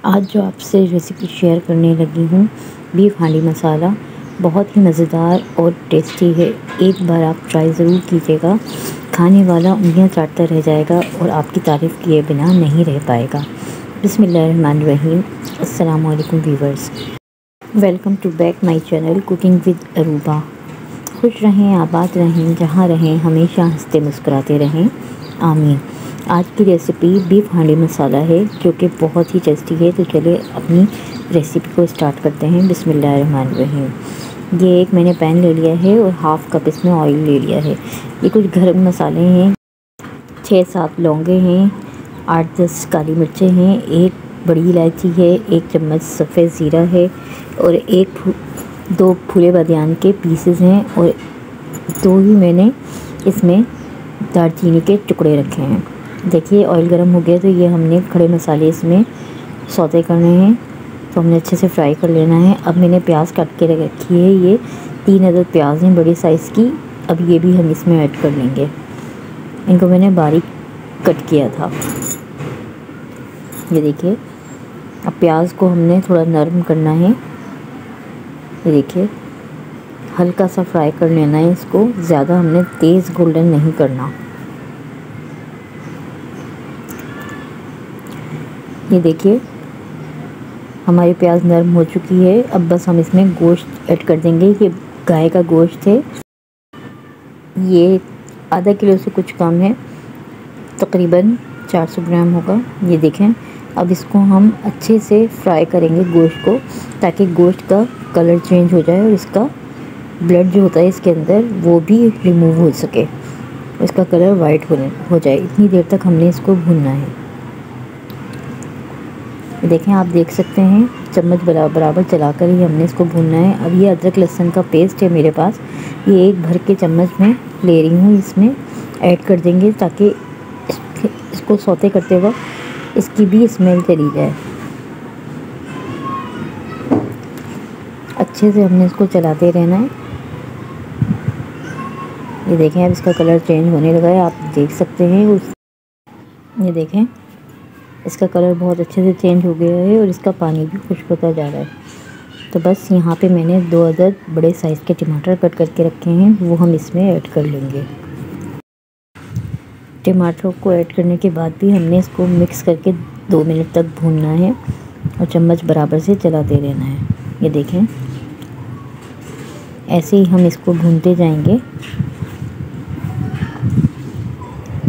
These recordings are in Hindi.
आज जो आपसे रेसिपी शेयर करने लगी हूँ, बीफ हांडी मसाला बहुत ही मज़ेदार और टेस्टी है। एक बार आप ट्राई ज़रूर कीजिएगा। खाने वाला उंगलियां चाटता रह जाएगा और आपकी तारीफ़ किए बिना नहीं रह पाएगा। बिस्मिल्लाहिर्रहमानिर्रहीम। अस्सलाम वालेकुम viewers, welcome to back my channel cooking with Aruba. खुश रहें, आबाद रहें, जहाँ रहें हमेशा हंसते मुस्कुराते रहें, आमीन। आज की रेसिपी बीफ हांडी मसाला है जो कि बहुत ही टेस्टी है। तो चलिए अपनी रेसिपी को स्टार्ट करते हैं। बिस्मिल्लाहिर्रहमानिर्रहीम। ये एक मैंने पैन ले लिया है और हाफ़ कप इसमें ऑयल ले लिया है। ये कुछ गर्म मसाले हैं, 6-7 लौंगे हैं, 8-10 काली मिर्चें हैं, एक बड़ी इलायची है, 1 चम्मच सफ़ेद ज़ीरा है और 2 फूले बादियान के पीसेस हैं और 2 ही मैंने इसमें दालचीनी के टुकड़े रखे हैं। देखिए ऑयल गर्म हो गया तो ये हमने खड़े मसाले इसमें सौते करने हैं, तो हमने अच्छे से फ्राई कर लेना है। अब मैंने प्याज काट के रखी है, ये 3 अदद प्याज हैं बड़ी साइज़ की। अब ये भी हम इसमें ऐड कर लेंगे। इनको मैंने बारीक कट किया था। ये देखिए, अब प्याज को हमने थोड़ा नरम करना है। ये देखिए, हल्का सा फ्राई कर लेना है इसको, ज़्यादा हमने तेज़ गोल्डन नहीं करना। ये देखिए हमारी प्याज नरम हो चुकी है। अब बस हम इसमें गोश्त ऐड कर देंगे। ये गाय का गोश्त है, ये आधा किलो से कुछ कम है, तकरीबन 400 ग्राम होगा। ये देखें, अब इसको हम अच्छे से फ्राई करेंगे गोश्त को, ताकि गोश्त का कलर चेंज हो जाए और इसका ब्लड जो होता है इसके अंदर वो भी रिमूव हो सके, इसका कलर वाइट हो जाए। इतनी देर तक हमने इसको भूनना है। देखें, आप देख सकते हैं चम्मच बराबर चलाकर ही हमने इसको भूनना है। अब ये अदरक लहसुन का पेस्ट है मेरे पास, ये 1 भर के चम्मच में ले रही हूँ, इसमें ऐड कर देंगे ताकि इसको सौते करते वक्त इसकी भी स्मेल चली जाए। अच्छे से हमने इसको चलाते रहना है। ये देखें, अब इसका कलर चेंज होने लगा है, आप देख सकते हैं। ये देखें, इसका कलर बहुत अच्छे से चेंज हो गया है और इसका पानी भी खुश्क होता जा रहा है। तो बस यहाँ पे मैंने 2 अदद बड़े साइज़ के टमाटर कट करके रखे हैं, वो हम इसमें ऐड कर लेंगे। टमाटरों को ऐड करने के बाद भी हमने इसको मिक्स करके 2 मिनट तक भूनना है और चम्मच बराबर से चलाते रहना है। ये देखें, ऐसे ही हम इसको भूनते जाएंगे।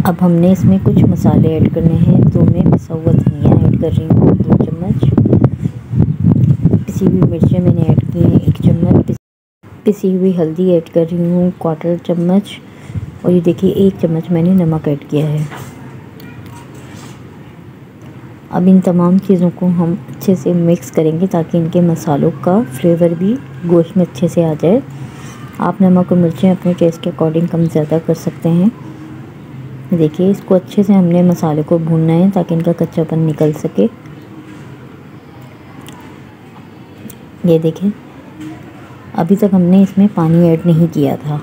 अब हमने इसमें कुछ मसाले ऐड करने हैं। तो मैं पिसा हुआ धनिया ऐड कर रही हूँ 2 चम्मच, पिसी हुई मिर्चें मैंने ऐड की हैं 1 चम्मच, पिसी हुई हल्दी ऐड कर रही हूँ 1/4 चम्मच और ये देखिए 1 चम्मच मैंने नमक ऐड किया है। अब इन तमाम चीज़ों को हम अच्छे से मिक्स करेंगे ताकि इनके मसालों का फ्लेवर भी गोश्त में अच्छे से आ जाए। आप नमक और मिर्चें अपने टेस्ट के अकॉर्डिंग कम ज़्यादा कर सकते हैं। देखिए, इसको अच्छे से हमने मसाले को भूनना है ताकि इनका कच्चापन निकल सके। ये देखें, अभी तक हमने इसमें पानी ऐड नहीं किया था।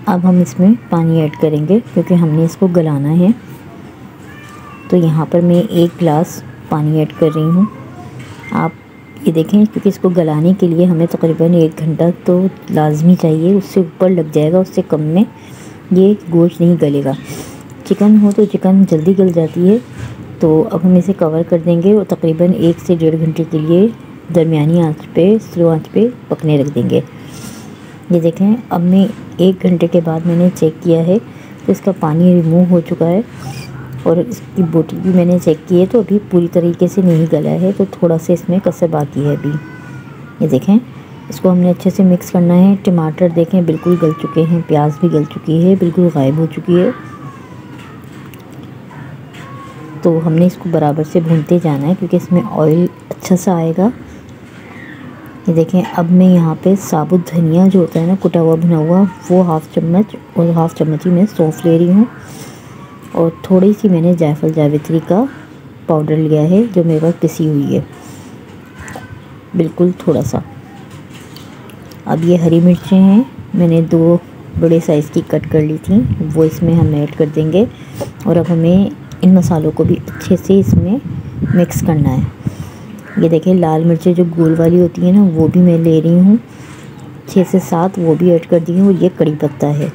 अब हम इसमें पानी ऐड करेंगे क्योंकि हमने इसको गलाना है। तो यहाँ पर मैं 1 गिलास पानी ऐड कर रही हूँ। आप ये देखें, क्योंकि इसको गलाने के लिए हमें तकरीबन 1 घंटा तो लाजमी चाहिए, उससे ऊपर लग जाएगा, उससे कम में ये गोश्त नहीं गलेगा। चिकन हो तो चिकन जल्दी गल जाती है। तो अब हम इसे कवर कर देंगे और तकरीबन 1 से 1.5 घंटे के लिए दरमियानी आंच पे, स्लो आंच पे पकने रख देंगे। ये देखें, अब मैं 1 घंटे के बाद मैंने चेक किया है तो इसका पानी रिमूव हो चुका है और इसकी बोटी भी मैंने चेक की है, तो अभी पूरी तरीके से नहीं गला है, तो थोड़ा सा इसमें कसर बाकी है अभी। ये देखें, इसको हमने अच्छे से मिक्स करना है। टमाटर देखें बिल्कुल गल चुके हैं, प्याज भी गल चुकी है, बिल्कुल गायब हो चुकी है। तो हमने इसको बराबर से भूनते जाना है क्योंकि इसमें ऑयल अच्छा सा आएगा। ये देखें, अब मैं यहाँ पे साबुत धनिया जो होता है ना, कुटा हुआ भुना हुआ, वो 1/2 चम्मच और 1/2 चम्मच ही मैं सौंफ ले रही हूँ और थोड़ी सी मैंने जायफल जावित्री का पाउडर लिया है जो मेरे पास पिसी हुई है, बिल्कुल थोड़ा सा। अब ये हरी मिर्चें हैं, मैंने 2 बड़े साइज़ की कट कर ली थी, वो इसमें हम ऐड कर देंगे और अब हमें इन मसालों को भी अच्छे से इसमें मिक्स करना है। ये देखें लाल मिर्चें जो गोल वाली होती है ना वो भी मैं ले रही हूँ, 6 से 7 वो भी ऐड कर दी हूँ। ये कड़ी पत्ता है,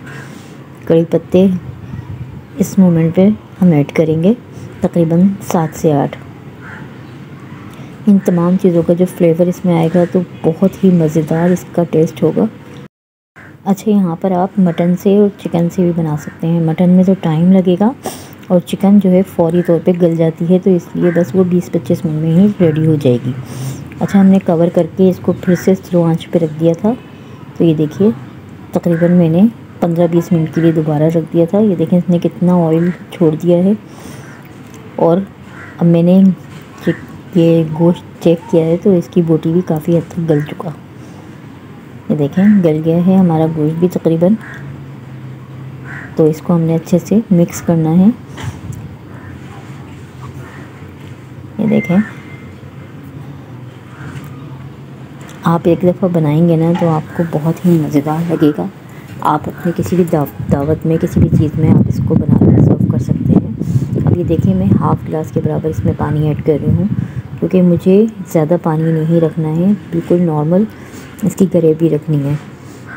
कड़ी पत्ते इस मोमेंट पे हम ऐड करेंगे तकरीबन 7 से 8। इन तमाम चीज़ों का जो फ्लेवर इसमें आएगा तो बहुत ही मज़ेदार इसका टेस्ट होगा। अच्छा, यहाँ पर आप मटन से और चिकन से भी बना सकते हैं। मटन में तो टाइम लगेगा और चिकन जो है फ़ौरी तौर पे गल जाती है, तो इसलिए बस वो 20-25 मिनट में ही रेडी हो जाएगी। अच्छा, हमने कवर करके इसको फिर से स्लो आंच पे रख दिया था। तो ये देखिए तकरीबन मैंने 15-20 मिनट के लिए दोबारा रख दिया था। ये देखें इसने कितना ऑयल छोड़ दिया है। और अब मैंने ये गोश्त चेक किया है तो इसकी बोटी भी काफ़ी हद तक गल चुका। ये देखें गल गया है हमारा गोश्त भी तकरीबन। तो इसको हमने अच्छे से मिक्स करना है। ये देखें, आप एक दफ़ा बनाएंगे ना तो आपको बहुत ही मज़ेदार लगेगा। आप अपने किसी भी दावत में, किसी भी चीज़ में आप इसको बना कर सर्व कर सकते हैं। अब ये देखिए मैं हाफ़ गिलास के बराबर इसमें पानी ऐड कर रही हूँ, क्योंकि मुझे ज़्यादा पानी नहीं रखना है, बिल्कुल नॉर्मल इसकी ग्रेवी रखनी है।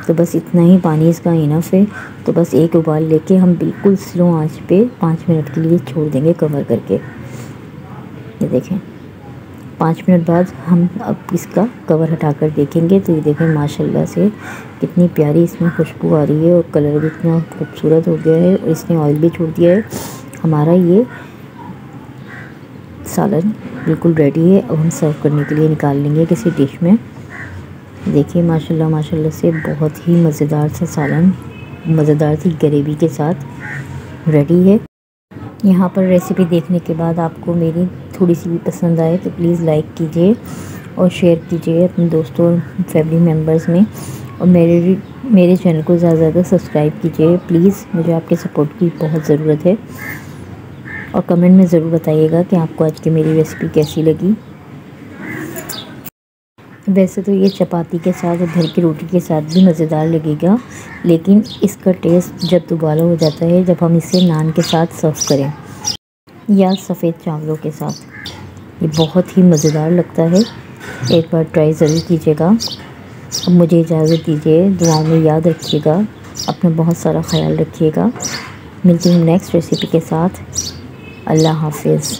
तो बस इतना ही पानी इसका इनफ है। तो बस एक उबाल लेके हम बिल्कुल स्लो आंच पे 5 मिनट के लिए छोड़ देंगे कवर करके। ये देखें 5 मिनट बाद हम अब इसका कवर हटाकर देखेंगे तो ये देखें माशाल्लाह से कितनी प्यारी इसमें खुशबू आ रही है और कलर भी इतना खूबसूरत हो गया है और इसने ऑयल भी छोड़ दिया है। हमारा ये सालन बिल्कुल रेडी है। अब हम सर्व करने के लिए निकाल लेंगे किसी डिश में। देखिए माशाल्लाह माशाल्लाह से बहुत ही मज़ेदार सा सालन मज़ेदार सी ग्रेवी के साथ रेडी है। यहाँ पर रेसिपी देखने के बाद आपको मेरी थोड़ी सी भी पसंद आए तो प्लीज़ लाइक कीजिए और शेयर कीजिए अपने दोस्तों और फैमिली मेम्बर्स में, और मेरे चैनल को ज़्यादा से ज़्यादा सब्सक्राइब कीजिए प्लीज़। मुझे आपके सपोर्ट की बहुत ज़रूरत है। और कमेंट में ज़रूर बताइएगा कि आपको आज की मेरी रेसिपी कैसी लगी। वैसे तो ये चपाती के साथ और घर की रोटी के साथ भी मज़ेदार लगेगा, लेकिन इसका टेस्ट जब दोबारा हो जाता है जब हम इसे नान के साथ सर्व करें या सफ़ेद चावलों के साथ। ये बहुत ही मज़ेदार लगता है। एक बार ट्राई ज़रूर कीजिएगा। अब मुझे इजाज़त दीजिए, दुआओं में याद रखिएगा, अपना बहुत सारा ख्याल रखिएगा। मिलती हूँ नेक्स्ट रेसिपी के साथ। अल्लाह हाफिज़।